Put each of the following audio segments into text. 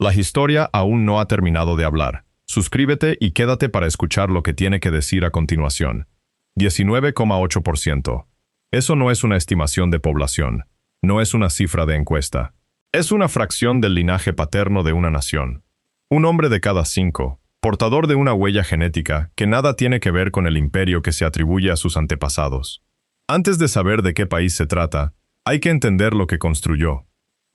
La historia aún no ha terminado de hablar. Suscríbete y quédate para escuchar lo que tiene que decir a continuación. 19,8%. Eso no es una estimación de población. No es una cifra de encuesta. Es una fracción del linaje paterno de una nación. Un hombre de cada 5, portador de una huella genética que nada tiene que ver con el imperio que se atribuye a sus antepasados. Antes de saber de qué país se trata, hay que entender lo que construyó.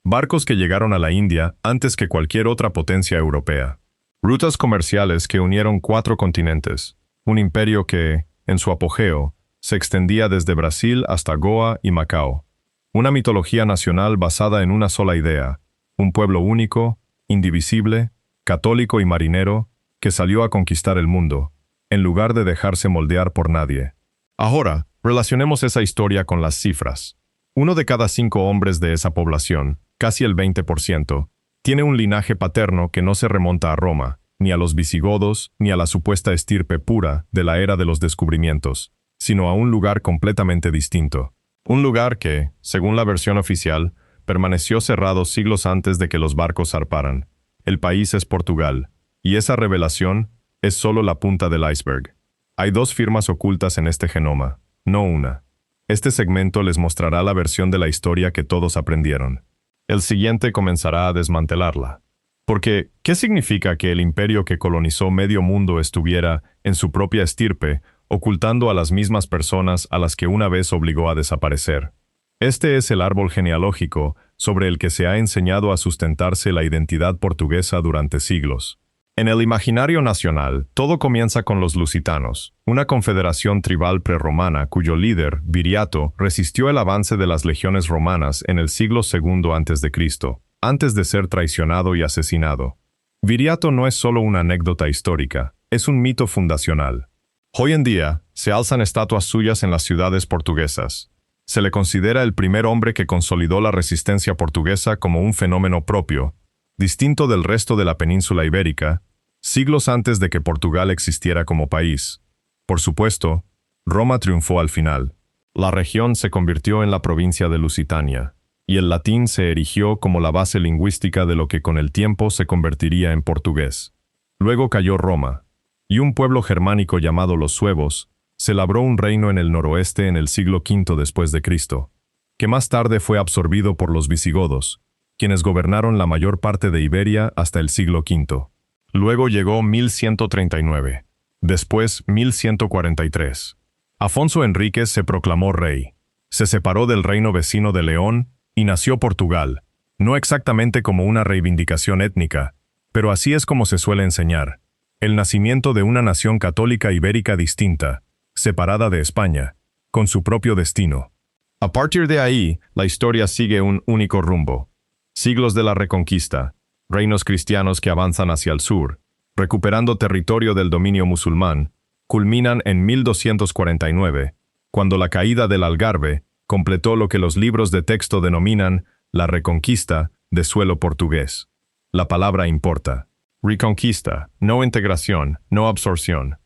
Barcos que llegaron a la India antes que cualquier otra potencia europea. Rutas comerciales que unieron 4 continentes. Un imperio que, en su apogeo, se extendía desde Brasil hasta Goa y Macao. Una mitología nacional basada en una sola idea. Un pueblo único, indivisible, católico y marinero, que salió a conquistar el mundo, en lugar de dejarse moldear por nadie. Ahora, relacionemos esa historia con las cifras. 1 de cada 5 hombres de esa población, casi el 20%, tiene un linaje paterno que no se remonta a Roma, ni a los visigodos, ni a la supuesta estirpe pura de la era de los descubrimientos, sino a un lugar completamente distinto. Un lugar que, según la versión oficial, permaneció cerrado siglos antes de que los barcos zarparan. El país es Portugal, y esa revelación es solo la punta del iceberg. Hay 2 firmas ocultas en este genoma, no una. Este segmento les mostrará la versión de la historia que todos aprendieron. El siguiente comenzará a desmantelarla. Porque, ¿qué significa que el imperio que colonizó medio mundo estuviera, en su propia estirpe, ocultando a las mismas personas a las que una vez obligó a desaparecer? Este es el árbol genealógico sobre el que se ha enseñado a sustentarse la identidad portuguesa durante siglos. En el imaginario nacional, todo comienza con los lusitanos, una confederación tribal prerromana cuyo líder, Viriato, resistió el avance de las legiones romanas en el siglo II a.C., antes de ser traicionado y asesinado. Viriato no es solo una anécdota histórica, es un mito fundacional. Hoy en día, se alzan estatuas suyas en las ciudades portuguesas. Se le considera el primer hombre que consolidó la resistencia portuguesa como un fenómeno propio, distinto del resto de la península ibérica, siglos antes de que Portugal existiera como país. Por supuesto, Roma triunfó al final. La región se convirtió en la provincia de Lusitania, y el latín se erigió como la base lingüística de lo que con el tiempo se convertiría en portugués. Luego cayó Roma, y un pueblo germánico llamado los suevos se labró un reino en el noroeste en el siglo V después de Cristo, que más tarde fue absorbido por los visigodos, quienes gobernaron la mayor parte de Iberia hasta el siglo V. Luego llegó 1139, después 1143. Afonso Enríquez se proclamó rey. Se separó del reino vecino de León y nació Portugal, no exactamente como una reivindicación étnica, pero así es como se suele enseñar. El nacimiento de una nación católica ibérica distinta, separada de España, con su propio destino. A partir de ahí, la historia sigue un único rumbo. Siglos de la Reconquista, reinos cristianos que avanzan hacia el sur, recuperando territorio del dominio musulmán, culminan en 1249, cuando la caída del Algarve completó lo que los libros de texto denominan la reconquista de suelo portugués. La palabra importa. Reconquista, no integración, no absorción.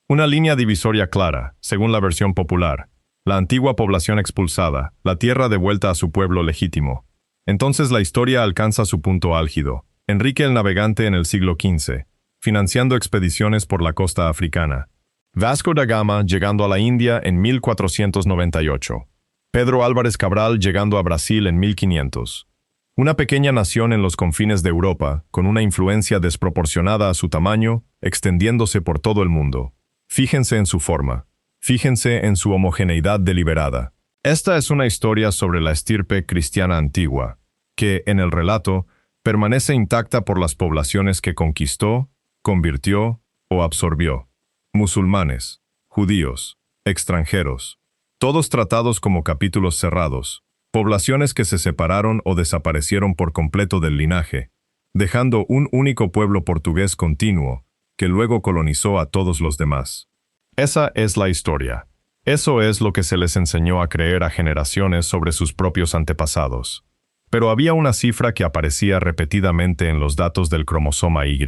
Una línea divisoria clara, según la versión popular. La antigua población expulsada, la tierra devuelta a su pueblo legítimo. Entonces la historia alcanza su punto álgido. Enrique el Navegante en el siglo XV, financiando expediciones por la costa africana. Vasco da Gama llegando a la India en 1498. Pedro Álvarez Cabral llegando a Brasil en 1500. Una pequeña nación en los confines de Europa, con una influencia desproporcionada a su tamaño, extendiéndose por todo el mundo. Fíjense en su forma. Fíjense en su homogeneidad deliberada. Esta es una historia sobre la estirpe cristiana antigua, que, en el relato, permanece intacta por las poblaciones que conquistó, convirtió o absorbió. Musulmanes, judíos, extranjeros, todos tratados como capítulos cerrados, poblaciones que se separaron o desaparecieron por completo del linaje, dejando un único pueblo portugués continuo, que luego colonizó a todos los demás. Esa es la historia. Eso es lo que se les enseñó a creer a generaciones sobre sus propios antepasados. Pero había una cifra que aparecía repetidamente en los datos del cromosoma Y,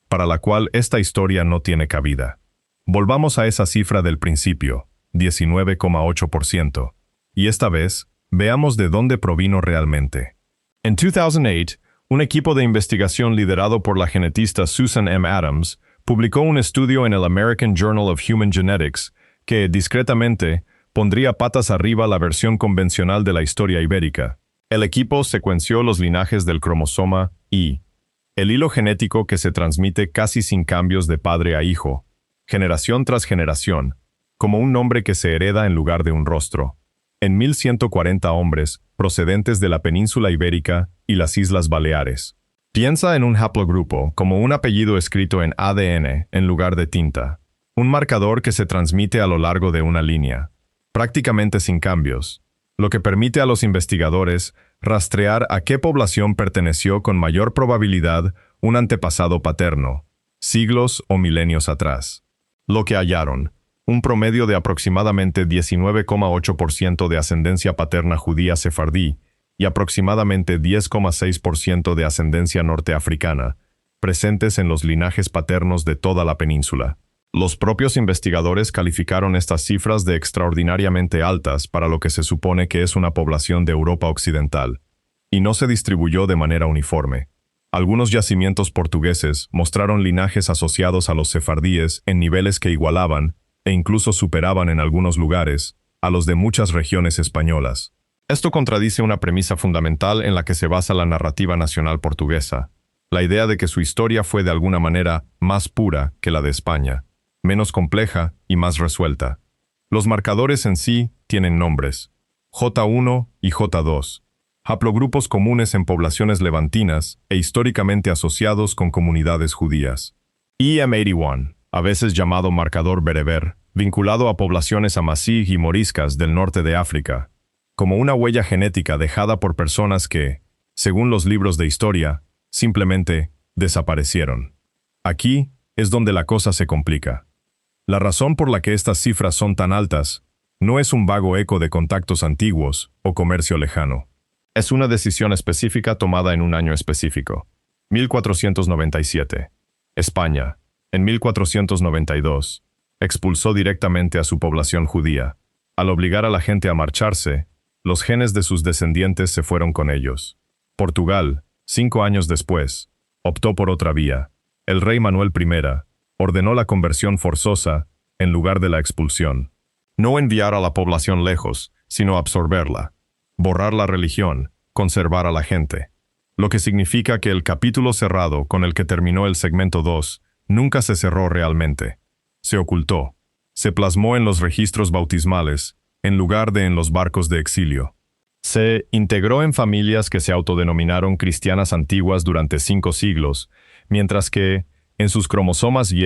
para la cual esta historia no tiene cabida. Volvamos a esa cifra del principio, 19,8%, y esta vez, veamos de dónde provino realmente. In 2008, Un equipo de investigación liderado por la genetista Susan M. Adams publicó un estudio en el American Journal of Human Genetics que, discretamente, pondría patas arriba la versión convencional de la historia ibérica. El equipo secuenció los linajes del cromosoma Y, el hilo genético que se transmite casi sin cambios de padre a hijo, generación tras generación, como un nombre que se hereda en lugar de un rostro. En 1140 hombres, procedentes de la península ibérica y las Islas Baleares. Piensa en un haplogrupo como un apellido escrito en ADN en lugar de tinta, un marcador que se transmite a lo largo de una línea, prácticamente sin cambios, lo que permite a los investigadores rastrear a qué población perteneció con mayor probabilidad un antepasado paterno, siglos o milenios atrás. Lo que hallaron: un promedio de aproximadamente 19,8% de ascendencia paterna judía sefardí y aproximadamente 10,6% de ascendencia norteafricana, presentes en los linajes paternos de toda la península. Los propios investigadores calificaron estas cifras de extraordinariamente altas para lo que se supone que es una población de Europa Occidental, y no se distribuyó de manera uniforme. Algunos yacimientos portugueses mostraron linajes asociados a los sefardíes en niveles que igualaban, e incluso superaban en algunos lugares, a los de muchas regiones españolas. Esto contradice una premisa fundamental en la que se basa la narrativa nacional portuguesa, la idea de que su historia fue de alguna manera más pura que la de España, menos compleja y más resuelta. Los marcadores en sí tienen nombres: J1 y J2, haplogrupos comunes en poblaciones levantinas e históricamente asociados con comunidades judías. EM81, a veces llamado marcador bereber, vinculado a poblaciones amasí y moriscas del norte de África, como una huella genética dejada por personas que, según los libros de historia, simplemente desaparecieron. Aquí es donde la cosa se complica. La razón por la que estas cifras son tan altas no es un vago eco de contactos antiguos o comercio lejano. Es una decisión específica tomada en un año específico. 1497. España, en 1492, expulsó directamente a su población judía. Al obligar a la gente a marcharse, los genes de sus descendientes se fueron con ellos. Portugal, 5 años después, optó por otra vía. El rey Manuel I ordenó la conversión forzosa en lugar de la expulsión. No enviar a la población lejos, sino absorberla. Borrar la religión, conservar a la gente. Lo que significa que el capítulo cerrado con el que terminó el segmento 2 nunca se cerró realmente. Se ocultó. Se plasmó en los registros bautismales, en lugar de en los barcos de exilio. Se integró en familias que se autodenominaron cristianas antiguas durante 5 siglos, mientras que, en sus cromosomas Y,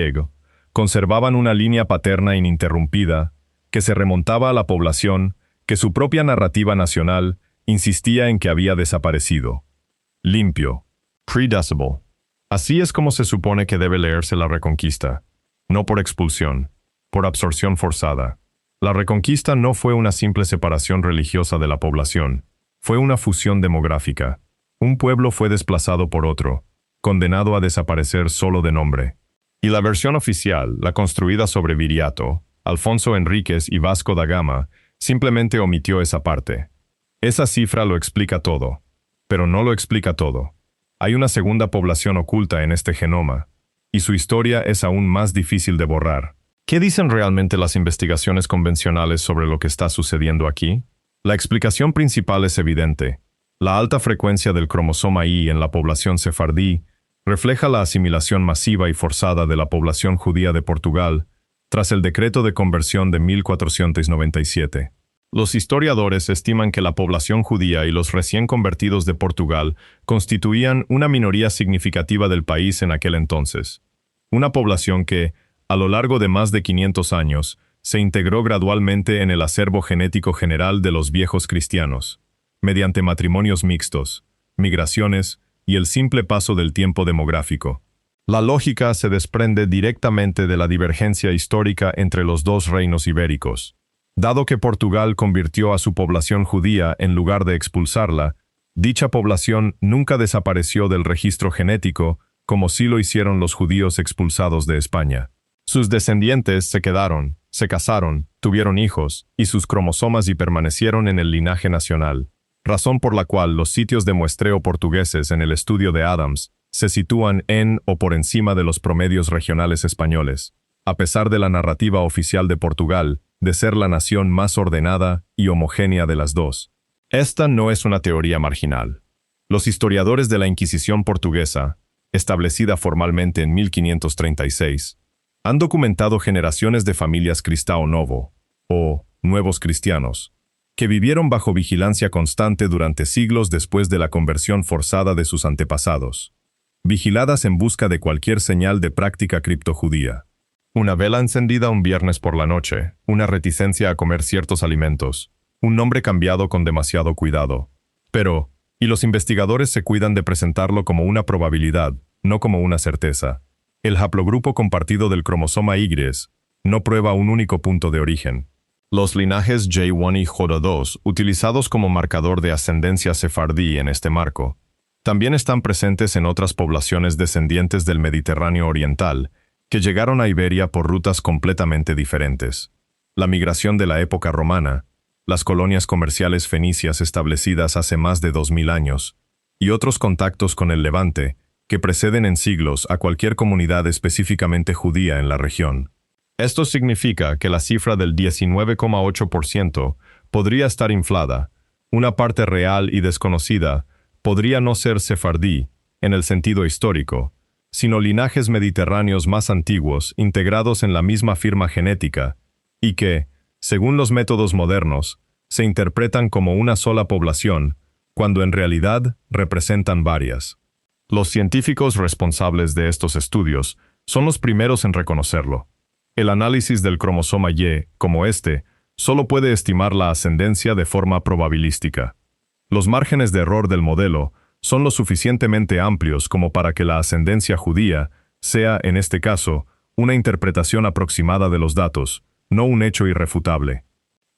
conservaban una línea paterna ininterrumpida que se remontaba a la población que su propia narrativa nacional insistía en que había desaparecido. Limpio. Predecible. Así es como se supone que debe leerse la Reconquista. No por expulsión, por absorción forzada. La Reconquista no fue una simple separación religiosa de la población, fue una fusión demográfica. Un pueblo fue desplazado por otro, condenado a desaparecer solo de nombre. Y la versión oficial, la construida sobre Viriato, Alfonso Enríquez y Vasco da Gama, simplemente omitió esa parte. Esa cifra lo explica todo, pero no lo explica todo. Hay una segunda población oculta en este genoma, y su historia es aún más difícil de borrar. ¿Qué dicen realmente las investigaciones convencionales sobre lo que está sucediendo aquí? La explicación principal es evidente. La alta frecuencia del cromosoma Y en la población sefardí refleja la asimilación masiva y forzada de la población judía de Portugal tras el decreto de conversión de 1497. Los historiadores estiman que la población judía y los recién convertidos de Portugal constituían una minoría significativa del país en aquel entonces. Una población que, a lo largo de más de 500 años, se integró gradualmente en el acervo genético general de los viejos cristianos, mediante matrimonios mixtos, migraciones y el simple paso del tiempo demográfico. La lógica se desprende directamente de la divergencia histórica entre los dos reinos ibéricos. Dado que Portugal convirtió a su población judía en lugar de expulsarla, dicha población nunca desapareció del registro genético como sí lo hicieron los judíos expulsados de España. Sus descendientes se quedaron, se casaron, tuvieron hijos, y sus cromosomas y permanecieron en el linaje nacional. razón por la cual los sitios de muestreo portugueses en el estudio de Adams se sitúan en o por encima de los promedios regionales españoles, a pesar de la narrativa oficial de Portugal de ser la nación más ordenada y homogénea de las dos. Esta no es una teoría marginal. Los historiadores de la Inquisición portuguesa, establecida formalmente en 1536, han documentado generaciones de familias Cristão Novo, o nuevos cristianos, que vivieron bajo vigilancia constante durante siglos después de la conversión forzada de sus antepasados, vigiladas en busca de cualquier señal de práctica criptojudía. Una vela encendida un viernes por la noche, una reticencia a comer ciertos alimentos, un nombre cambiado con demasiado cuidado. Pero, y los investigadores se cuidan de presentarlo como una probabilidad, no como una certeza. El haplogrupo compartido del cromosoma Y no prueba un único punto de origen. Los linajes J1 y J2, utilizados como marcador de ascendencia sefardí en este marco, también están presentes en otras poblaciones descendientes del Mediterráneo oriental, que llegaron a Iberia por rutas completamente diferentes. La migración de la época romana, las colonias comerciales fenicias establecidas hace más de 2000 años, y otros contactos con el Levante, que preceden en siglos a cualquier comunidad específicamente judía en la región. Esto significa que la cifra del 19,8% podría estar inflada. Una parte real y desconocida podría no ser sefardí, en el sentido histórico, sino linajes mediterráneos más antiguos integrados en la misma firma genética, y que, según los métodos modernos, se interpretan como una sola población, cuando en realidad representan varias. Los científicos responsables de estos estudios son los primeros en reconocerlo. El análisis del cromosoma Y, como este, solo puede estimar la ascendencia de forma probabilística. Los márgenes de error del modelo son lo suficientemente amplios como para que la ascendencia judía sea, en este caso, una interpretación aproximada de los datos, no un hecho irrefutable.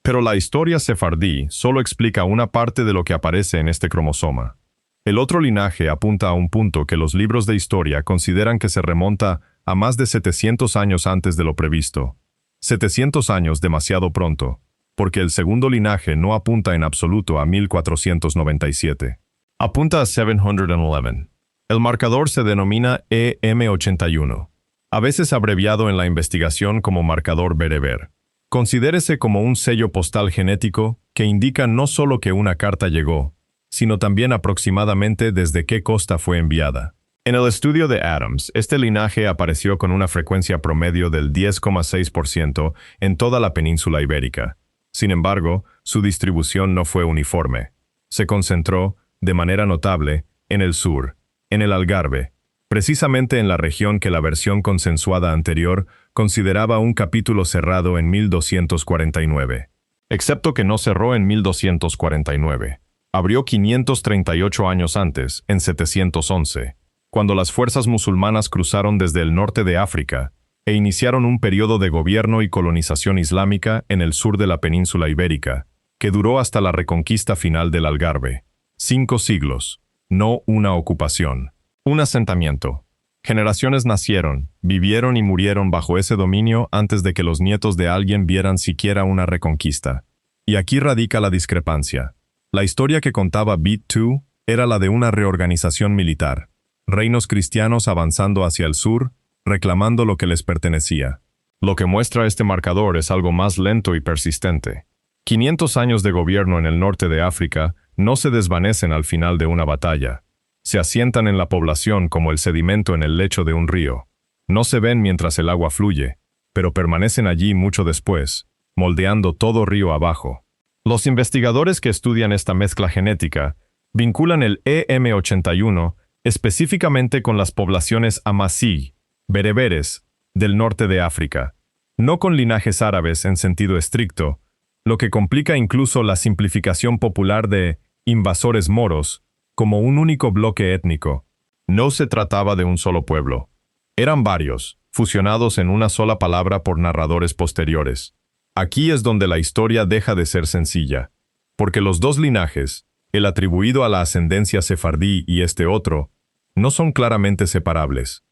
Pero la historia sefardí solo explica una parte de lo que aparece en este cromosoma. El otro linaje apunta a un punto que los libros de historia consideran que se remonta a más de 700 años antes de lo previsto. 700 años demasiado pronto, porque el segundo linaje no apunta en absoluto a 1497. Apunta a 711. El marcador se denomina EM81, a veces abreviado en la investigación como marcador bereber. Considérese como un sello postal genético que indica no solo que una carta llegó, sino también aproximadamente desde qué costa fue enviada. En el estudio de Adams, este linaje apareció con una frecuencia promedio del 10,6% en toda la península ibérica. Sin embargo, su distribución no fue uniforme. Se concentró, de manera notable, en el sur, en el Algarve, precisamente en la región que la versión consensuada anterior consideraba un capítulo cerrado en 1249. Excepto que no cerró en 1249. Abrió 538 años antes, en 711, cuando las fuerzas musulmanas cruzaron desde el norte de África e iniciaron un periodo de gobierno y colonización islámica en el sur de la península ibérica, que duró hasta la reconquista final del Algarve. 5 siglos, no una ocupación. Un asentamiento. Generaciones nacieron, vivieron y murieron bajo ese dominio antes de que los nietos de alguien vieran siquiera una reconquista. Y aquí radica la discrepancia. La historia que contaba Bit 2 era la de una reorganización militar. Reinos cristianos avanzando hacia el sur, reclamando lo que les pertenecía. Lo que muestra este marcador es algo más lento y persistente. 500 años de gobierno en el norte de África no se desvanecen al final de una batalla. Se asientan en la población como el sedimento en el lecho de un río. No se ven mientras el agua fluye, pero permanecen allí mucho después, moldeando todo río abajo. Los investigadores que estudian esta mezcla genética vinculan el EM81 específicamente con las poblaciones amasí, bereberes, del norte de África, no con linajes árabes en sentido estricto, lo que complica incluso la simplificación popular de invasores moros como un único bloque étnico. No se trataba de un solo pueblo. Eran varios, fusionados en una sola palabra por narradores posteriores. Aquí es donde la historia deja de ser sencilla, porque los dos linajes, el atribuido a la ascendencia sefardí y este otro, no son claramente separables.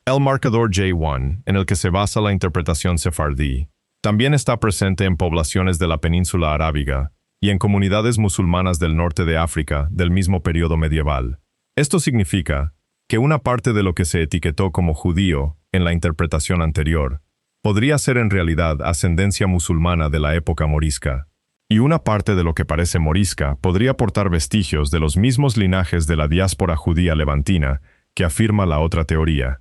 El marcador J1, en el que se basa la interpretación sefardí, también está presente en poblaciones de la península arábiga, y en comunidades musulmanas del norte de África del mismo periodo medieval. Esto significa que una parte de lo que se etiquetó como judío en la interpretación anterior podría ser en realidad ascendencia musulmana de la época morisca, y una parte de lo que parece morisca podría portar vestigios de los mismos linajes de la diáspora judía levantina que afirma la otra teoría.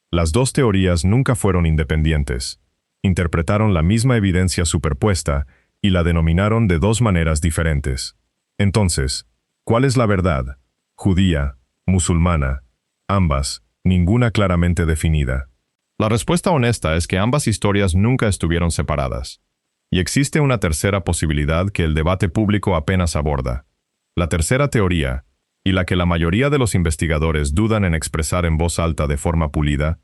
Las dos teorías nunca fueron independientes. Interpretaron la misma evidencia superpuesta y la denominaron de dos maneras diferentes. Entonces, ¿cuál es la verdad? Judía, musulmana, ambas, ninguna claramente definida. La respuesta honesta es que ambas historias nunca estuvieron separadas. Y existe una tercera posibilidad que el debate público apenas aborda. La tercera teoría, y la que la mayoría de los investigadores dudan en expresar en voz alta de forma pulida,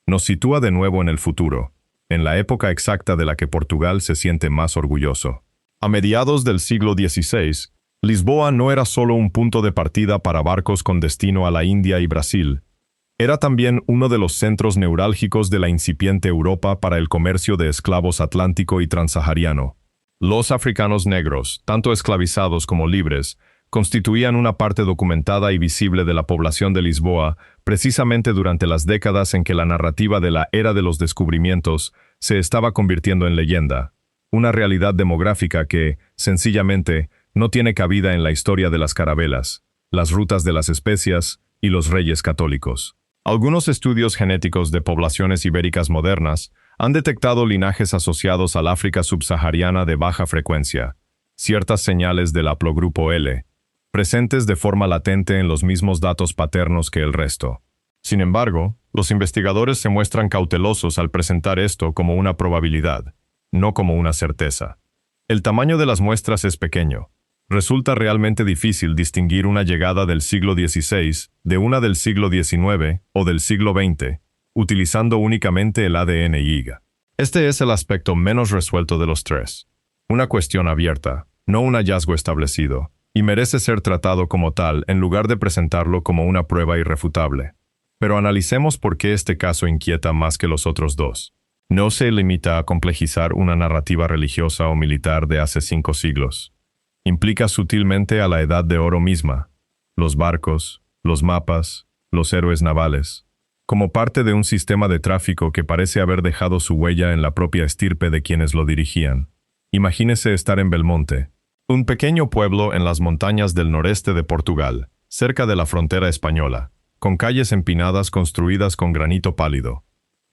nos sitúa de nuevo en el futuro, en la época exacta de la que Portugal se siente más orgulloso. A mediados del siglo XVI, Lisboa no era solo un punto de partida para barcos con destino a la India y Brasil. Era también uno de los centros neurálgicos de la incipiente Europa para el comercio de esclavos atlántico y transsahariano. Los africanos negros, tanto esclavizados como libres, constituían una parte documentada y visible de la población de Lisboa precisamente durante las décadas en que la narrativa de la era de los descubrimientos se estaba convirtiendo en leyenda, una realidad demográfica que, sencillamente, no tiene cabida en la historia de las carabelas, las rutas de las especias y los reyes católicos. Algunos estudios genéticos de poblaciones ibéricas modernas han detectado linajes asociados al África subsahariana de baja frecuencia, ciertas señales del haplogrupo L, presentes de forma latente en los mismos datos paternos que el resto. Sin embargo, los investigadores se muestran cautelosos al presentar esto como una probabilidad, no como una certeza. El tamaño de las muestras es pequeño. Resulta realmente difícil distinguir una llegada del siglo XVI de una del siglo XIX o del siglo XX, utilizando únicamente el ADN YIG. Este es el aspecto menos resuelto de los tres. Una cuestión abierta, no un hallazgo establecido, y merece ser tratado como tal en lugar de presentarlo como una prueba irrefutable. Pero analicemos por qué este caso inquieta más que los otros dos. No se limita a complejizar una narrativa religiosa o militar de hace 5 siglos. Implica sutilmente a la Edad de Oro misma, los barcos, los mapas, los héroes navales, como parte de un sistema de tráfico que parece haber dejado su huella en la propia estirpe de quienes lo dirigían. Imagínese estar en Belmonte, un pequeño pueblo en las montañas del noreste de Portugal, cerca de la frontera española, con calles empinadas construidas con granito pálido.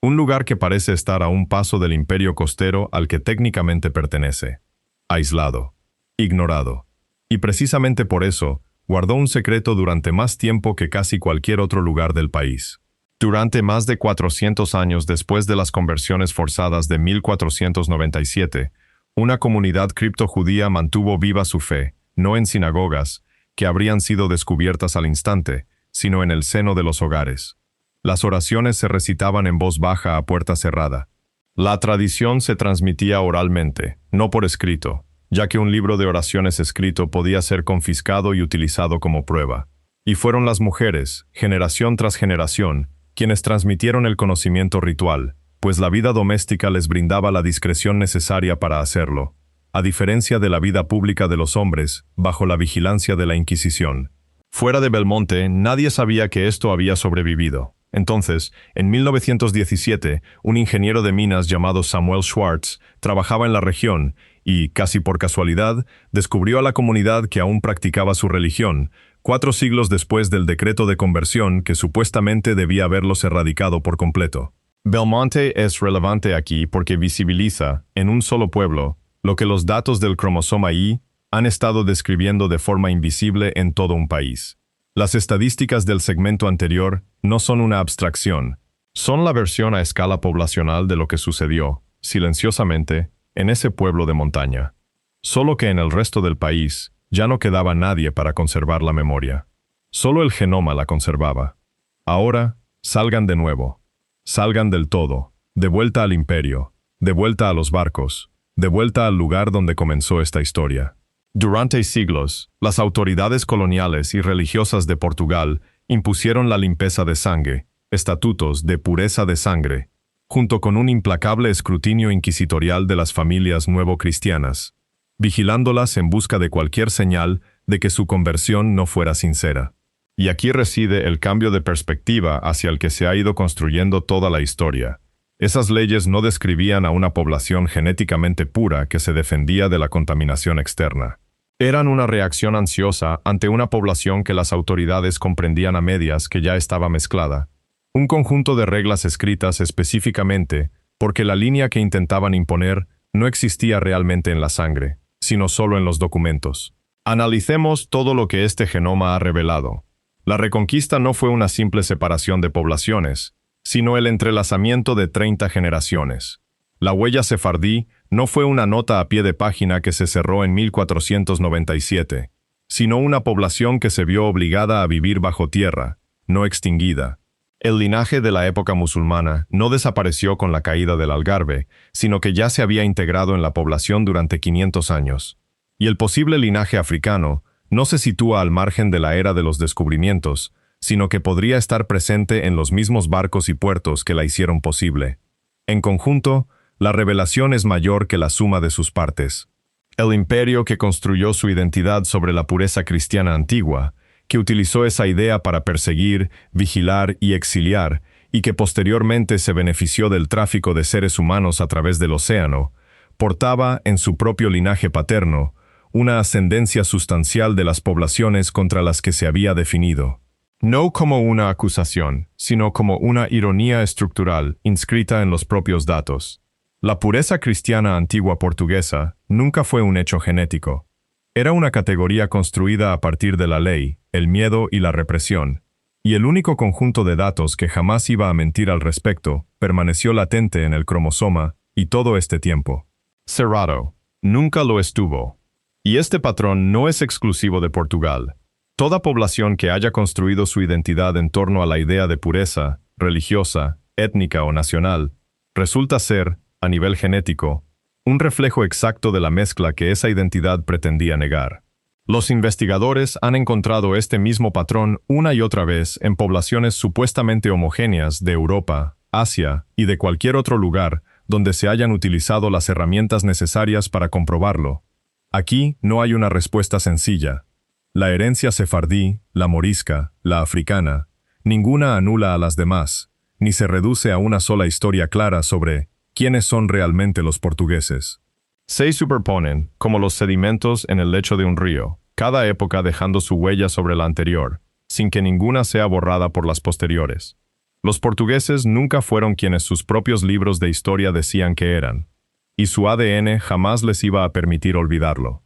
Un lugar que parece estar a un paso del imperio costero al que técnicamente pertenece. Aislado. Ignorado. Y precisamente por eso, guardó un secreto durante más tiempo que casi cualquier otro lugar del país. Durante más de 400 años después de las conversiones forzadas de 1497, una comunidad criptojudía mantuvo viva su fe, no en sinagogas, que habrían sido descubiertas al instante, sino en el seno de los hogares. Las oraciones se recitaban en voz baja a puerta cerrada. La tradición se transmitía oralmente, no por escrito, ya que un libro de oraciones escrito podía ser confiscado y utilizado como prueba. Y fueron las mujeres, generación tras generación, quienes transmitieron el conocimiento ritual, pues la vida doméstica les brindaba la discreción necesaria para hacerlo, a diferencia de la vida pública de los hombres, bajo la vigilancia de la Inquisición. Fuera de Belmonte, nadie sabía que esto había sobrevivido. Entonces, en 1917, un ingeniero de minas llamado Samuel Schwartz trabajaba en la región y, casi por casualidad, descubrió a la comunidad que aún practicaba su religión, 4 siglos después del decreto de conversión que supuestamente debía haberlos erradicado por completo. Belmonte es relevante aquí porque visibiliza, en un solo pueblo, lo que los datos del cromosoma Y han estado describiendo de forma invisible en todo un país. Las estadísticas del segmento anterior no son una abstracción, son la versión a escala poblacional de lo que sucedió, silenciosamente, en ese pueblo de montaña. Solo que en el resto del país ya no quedaba nadie para conservar la memoria. Solo el genoma la conservaba. Ahora, salgan de nuevo. Salgan del todo, de vuelta al imperio, de vuelta a los barcos, de vuelta al lugar donde comenzó esta historia. Durante siglos, las autoridades coloniales y religiosas de Portugal impusieron la limpieza de sangre, estatutos de pureza de sangre, junto con un implacable escrutinio inquisitorial de las familias nuevo-cristianas. vigilándolas en busca de cualquier señal de que su conversión no fuera sincera. Y aquí reside el cambio de perspectiva hacia el que se ha ido construyendo toda la historia. Esas leyes no describían a una población genéticamente pura que se defendía de la contaminación externa. Eran una reacción ansiosa ante una población que las autoridades comprendían a medias que ya estaba mezclada. Un conjunto de reglas escritas específicamente porque la línea que intentaban imponer no existía realmente en la sangre, sino solo en los documentos. Analicemos todo lo que este genoma ha revelado. La reconquista no fue una simple separación de poblaciones, sino el entrelazamiento de 30 generaciones. La huella sefardí no fue una nota a pie de página que se cerró en 1497, sino una población que se vio obligada a vivir bajo tierra, no extinguida. El linaje de la época musulmana no desapareció con la caída del Algarve, sino que ya se había integrado en la población durante 500 años. Y el posible linaje africano no se sitúa al margen de la era de los descubrimientos, sino que podría estar presente en los mismos barcos y puertos que la hicieron posible. En conjunto, la revelación es mayor que la suma de sus partes. El imperio que construyó su identidad sobre la pureza cristiana antigua, que utilizó esa idea para perseguir, vigilar y exiliar, y que posteriormente se benefició del tráfico de seres humanos a través del océano, portaba en su propio linaje paterno una ascendencia sustancial de las poblaciones contra las que se había definido. No como una acusación, sino como una ironía estructural inscrita en los propios datos. La pureza cristiana antigua portuguesa nunca fue un hecho genético. Era una categoría construida a partir de la ley, el miedo y la represión, y el único conjunto de datos que jamás iba a mentir al respecto permaneció latente en el cromosoma y todo este tiempo. Cerrado. Nunca lo estuvo. Y este patrón no es exclusivo de Portugal. Toda población que haya construido su identidad en torno a la idea de pureza, religiosa, étnica o nacional, resulta ser, a nivel genético, un reflejo exacto de la mezcla que esa identidad pretendía negar. Los investigadores han encontrado este mismo patrón una y otra vez en poblaciones supuestamente homogéneas de Europa, Asia y de cualquier otro lugar donde se hayan utilizado las herramientas necesarias para comprobarlo. Aquí no hay una respuesta sencilla. La herencia sefardí, la morisca, la africana, ninguna anula a las demás, ni se reduce a una sola historia clara sobre quiénes son realmente los portugueses. Se superponen, como los sedimentos en el lecho de un río, cada época dejando su huella sobre la anterior, sin que ninguna sea borrada por las posteriores. Los portugueses nunca fueron quienes sus propios libros de historia decían que eran, y su ADN jamás les iba a permitir olvidarlo.